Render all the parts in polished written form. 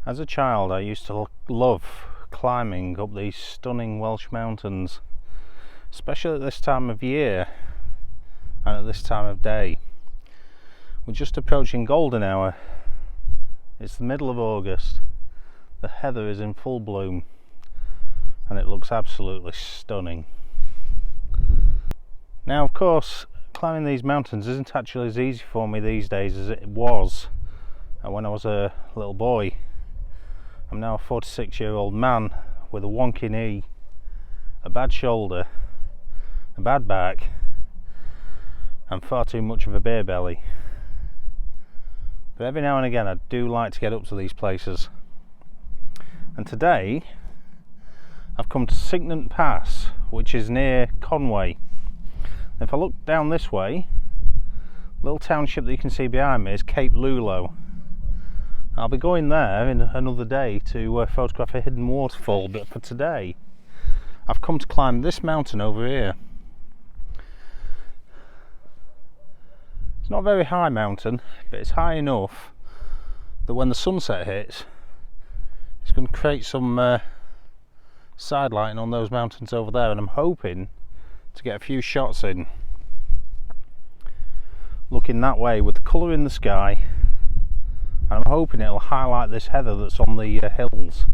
As a child, I used to love climbing up these stunning Welsh mountains, especially at this time of year and at this time of day. We're just approaching golden hour. It's the middle of August. The heather is in full bloom and it looks absolutely stunning. Now, of course, climbing these mountains isn't actually as easy for me these days as it was when I was a little boy. I'm now a 46-year-old man with a wonky knee, a bad shoulder, a bad back, and far too much of a beer belly. But every now and again I do like to get up to these places. And today I've come to Sychnant Pass, which is near Conway. If I look down this way, the little township that you can see behind me is Cape Lulo. I'll be going there in another day to photograph a hidden waterfall, but for today I've come to climb this mountain over here. It's not a very high mountain, but it's high enough that when the sunset hits it's going to create some side lighting on those mountains over there, and I'm hoping to get a few shots in looking that way with the colour in the sky. And I'm hoping it'll highlight this heather that's on the hills.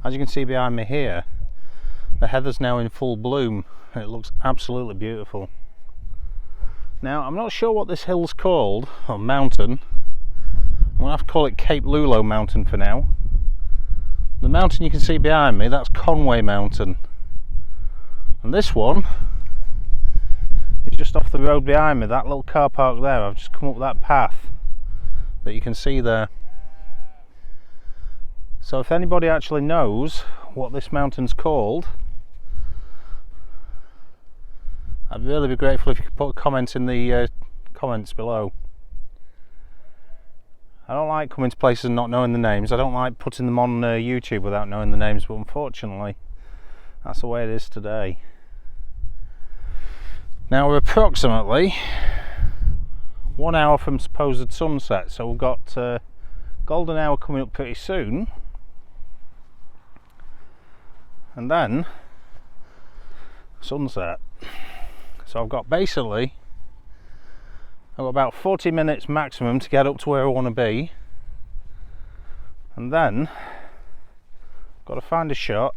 As you can see behind me here, the heather's now in full bloom and it looks absolutely beautiful. Now, I'm not sure what this hill's called, or mountain. I'm going to have to call it Cape Lulo Mountain for now. The mountain you can see behind me, that's Conway Mountain. And this one is just off the road behind me, that little car park there. I've just come up that path that you can see there. So if anybody actually knows what this mountain's called, I'd really be grateful if you could put a comment in the comments below. I don't like coming to places and not knowing the names. I don't like putting them on YouTube without knowing the names, but unfortunately that's the way it is today. Now we're approximately 1 hour from supposed sunset, so we've got golden hour coming up pretty soon, and then sunset. So I've got about 40 minutes maximum to get up to where I want to be, and then I've got to find a shot,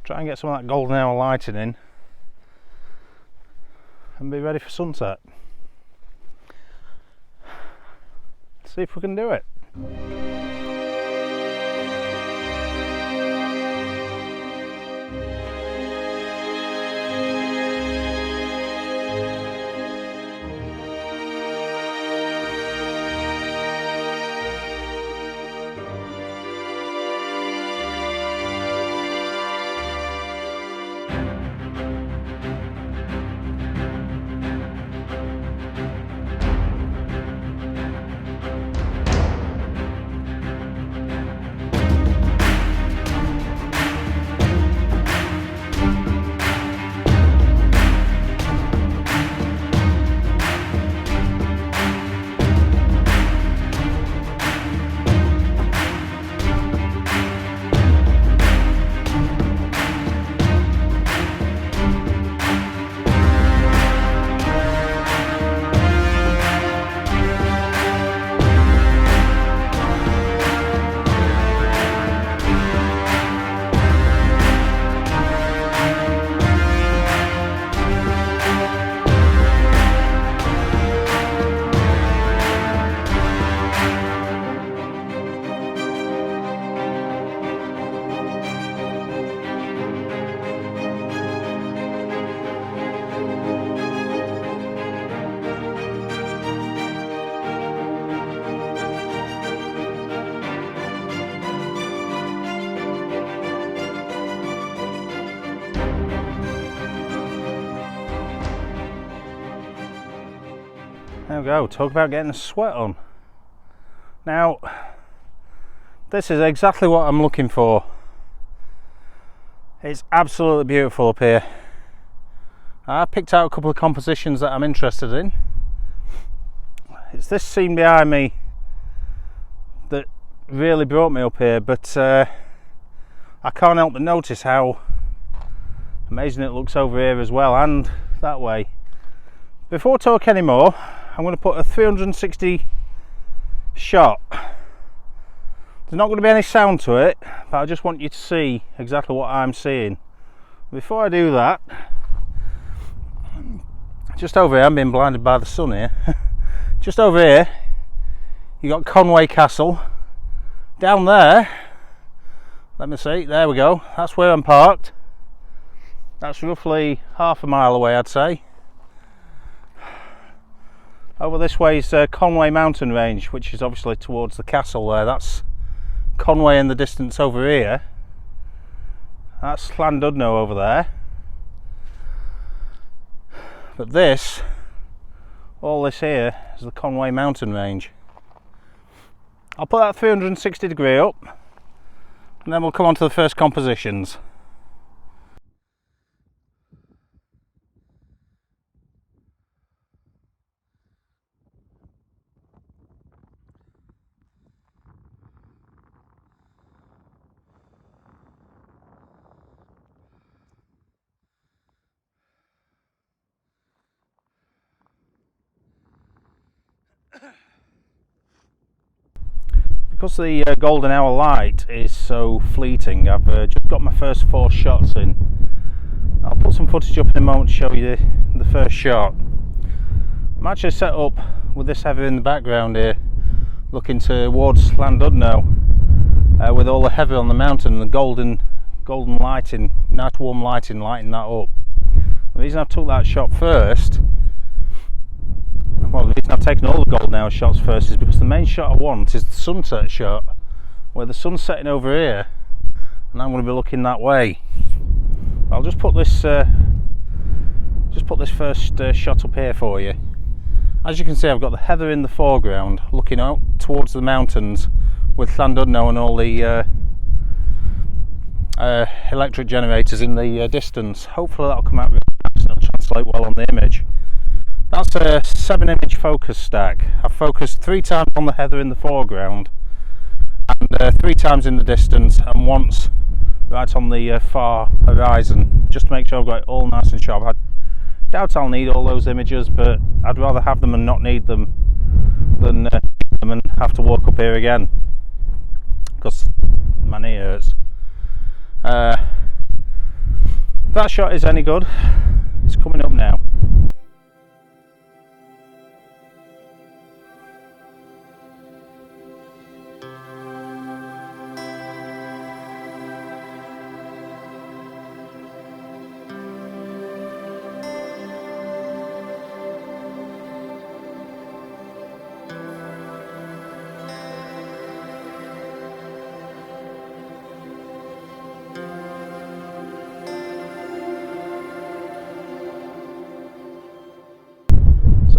try and get some of that golden hour lighting in, and be ready for sunset. Let's see if we can do it. There we go, talk about getting a sweat on. Now, this is exactly what I'm looking for. It's absolutely beautiful up here. I've picked out a couple of compositions that I'm interested in. it's this scene behind me that really brought me up here, but I can't help but notice how amazing it looks over here as well, and that way. Before I talk anymore, I'm going to put a 360 shot. There's not going to be any sound to it, but I just want you to see exactly what I'm seeing. Before I do that, just over here, I'm being blinded by the sun here. Just over here, you got Conway Castle. Down there, let me see, there we go. That's where I'm parked. That's roughly half a mile away, I'd say. Over this way is Conway Mountain Range, which is obviously towards the castle there. That's Conway in the distance over here. That's Llandudno over there. But this, all this here, is the Conway Mountain Range. I'll put that 360 degree up, and then we'll come on to the first compositions. Because the golden hour light is so fleeting, I've just got my first 4 shots in. I'll put some footage up in a moment to show you the first shot. I'm actually set up with this heather in the background here, looking towards Llandudno, with all the heather on the mountain and the golden lighting, nice warm lighting that up. The reason I've took that shot first, well, the reason I've taken all the golden hour shots first is because the main shot I want is the sunset shot, where the sun's setting over here and I'm going to be looking that way. I'll just put this first shot up here for you. As you can see, I've got the heather in the foreground looking out towards the mountains with Llandudno and all the electric generators in the distance. Hopefully that'll come out really nice and it'll translate well on the image. That's a 7 image focus stack. I've focused 3 times on the heather in the foreground and 3 times in the distance and once right on the far horizon, just to make sure I've got it all nice and sharp. I doubt I'll need all those images, but I'd rather have them and not need them than need them and have to walk up here again because my knee hurts. If that shot is any good, it's coming up now.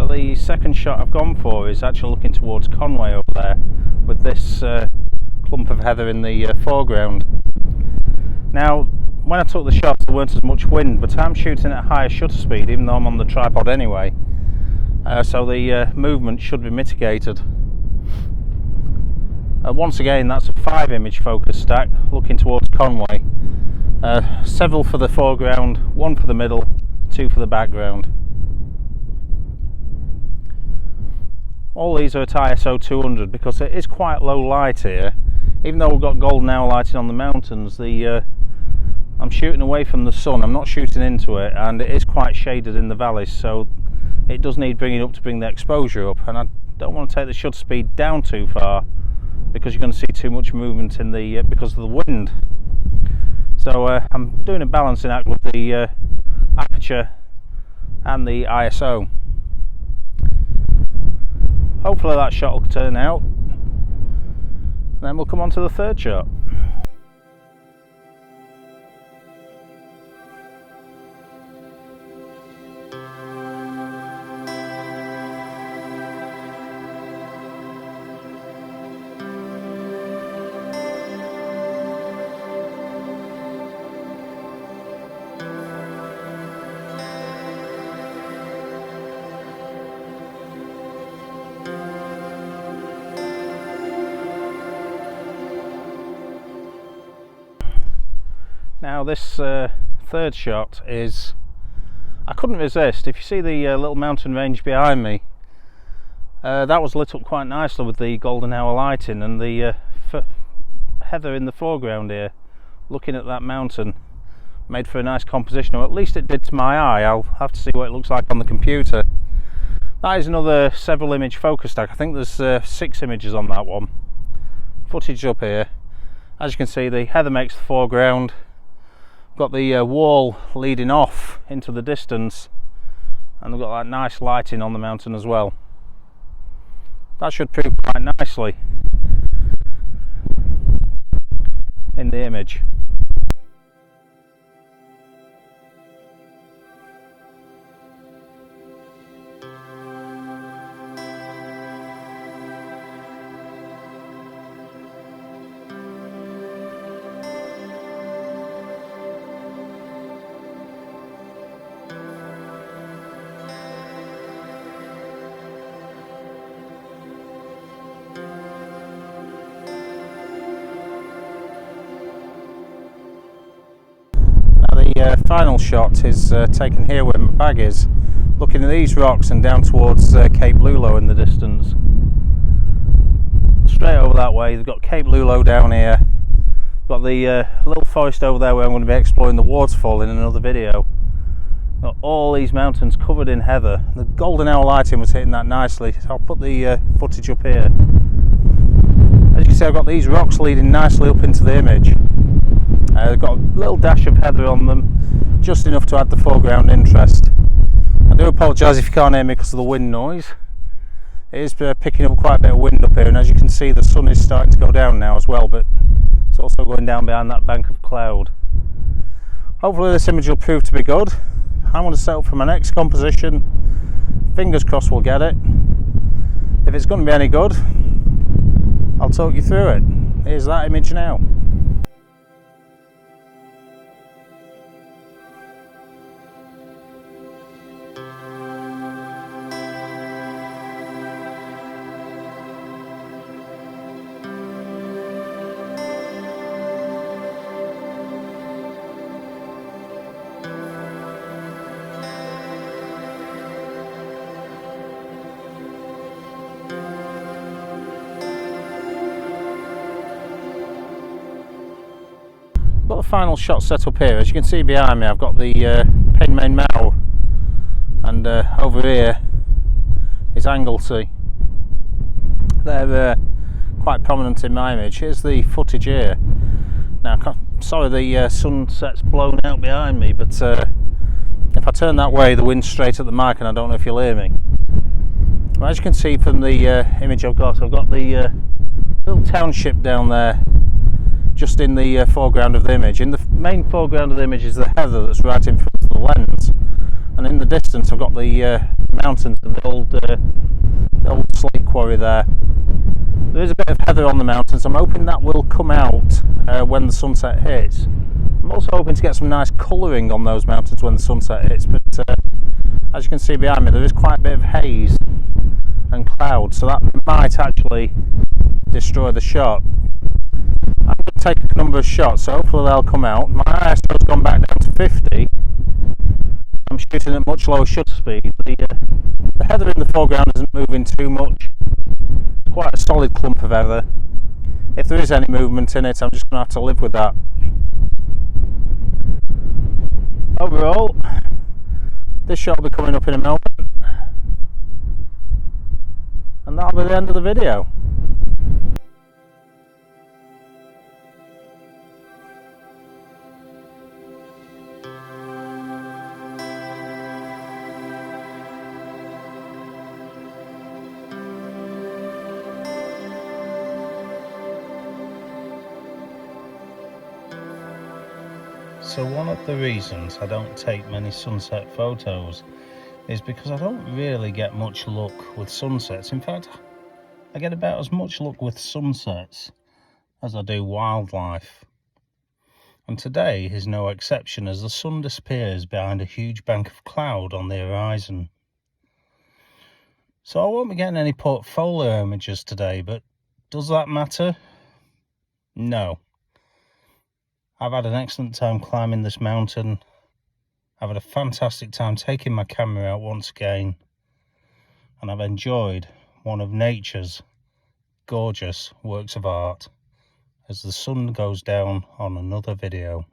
The second shot I've gone for is actually looking towards Conway over there with this clump of heather in the foreground. Now, when I took the shots there weren't as much wind, but I'm shooting at a higher shutter speed even though I'm on the tripod anyway, so the movement should be mitigated. Once again, that's a 5 image focus stack looking towards Conway. Several for the foreground, 1 for the middle, 2 for the background. All these are at ISO 200 because it is quite low light here. Even though we've got golden hour lighting on the mountains, I'm shooting away from the sun, I'm not shooting into it, and it is quite shaded in the valleys, so it does need bringing up to bring the exposure up, and I don't want to take the shutter speed down too far because you're going to see too much movement in the because of the wind. So I'm doing a balancing act with the aperture and the ISO. Hopefully that shot will turn out, then we'll come on to the third shot. Now this third shot is, I couldn't resist. If you see the little mountain range behind me, that was lit up quite nicely with the golden hour lighting, and the heather in the foreground here, looking at that mountain, made for a nice composition, or at least it did to my eye. I'll have to see what it looks like on the computer. That is another several image focus stack. I think there's 6 images on that one. Footage up here. As you can see, the heather makes the foreground. Got the wall leading off into the distance, and they've got that nice lighting on the mountain as well. That should prove quite nicely in the image. The final shot is taken here where my bag is, looking at these rocks and down towards Cape Lulo in the distance. Straight over that way, they've got Cape Lulo down here, got the little forest over there where I'm going to be exploring the waterfall in another video. Got all these mountains covered in heather. The golden hour lighting was hitting that nicely, so I'll put the footage up here. As you can see, I've got these rocks leading nicely up into the image. They've got a little dash of heather on them, just enough to add the foreground interest. I do apologise if you can't hear me because of the wind noise. It is picking up quite a bit of wind up here, and as you can see, the sun is starting to go down now as well, but it's also going down behind that bank of cloud. Hopefully this image will prove to be good. I want to set up for my next composition. Fingers crossed we'll get it. If it's going to be any good, I'll talk you through it. Here's that image now. Got the final shot set up here. As you can see behind me, I've got the Penmaen Mawr, and over here is Anglesey. They're quite prominent in my image. Here's the footage here. Now, sorry the sunset's blown out behind me, but if I turn that way, the wind's straight at the mic, and I don't know if you'll hear me. Well, as you can see from the image I've got the little township down there, just in the foreground of the image. In the main foreground of the image is the heather that's right in front of the lens, and in the distance I've got the mountains and the old slate quarry there. There is a bit of heather on the mountains. I'm hoping that will come out when the sunset hits. I'm also hoping to get some nice colouring on those mountains when the sunset hits, but as you can see behind me, there is quite a bit of haze and cloud, so that might actually destroy the shot. I'm going to take a number of shots, so hopefully they'll come out. My ISO has gone back down to 50. I'm shooting at much lower shutter speed. The heather in the foreground isn't moving too much. It's quite a solid clump of heather. If there is any movement in it, I'm just going to have to live with that. Overall, this shot will be coming up in a moment, and that'll be the end of the video. So one of the reasons I don't take many sunset photos is because I don't really get much luck with sunsets. In fact, I get about as much luck with sunsets as I do wildlife. And today is no exception, as the sun disappears behind a huge bank of cloud on the horizon. So I won't be getting any portfolio images today, but does that matter? No. I've had an excellent time climbing this mountain. I've had a fantastic time taking my camera out once again, and I've enjoyed one of nature's gorgeous works of art as the sun goes down on another video.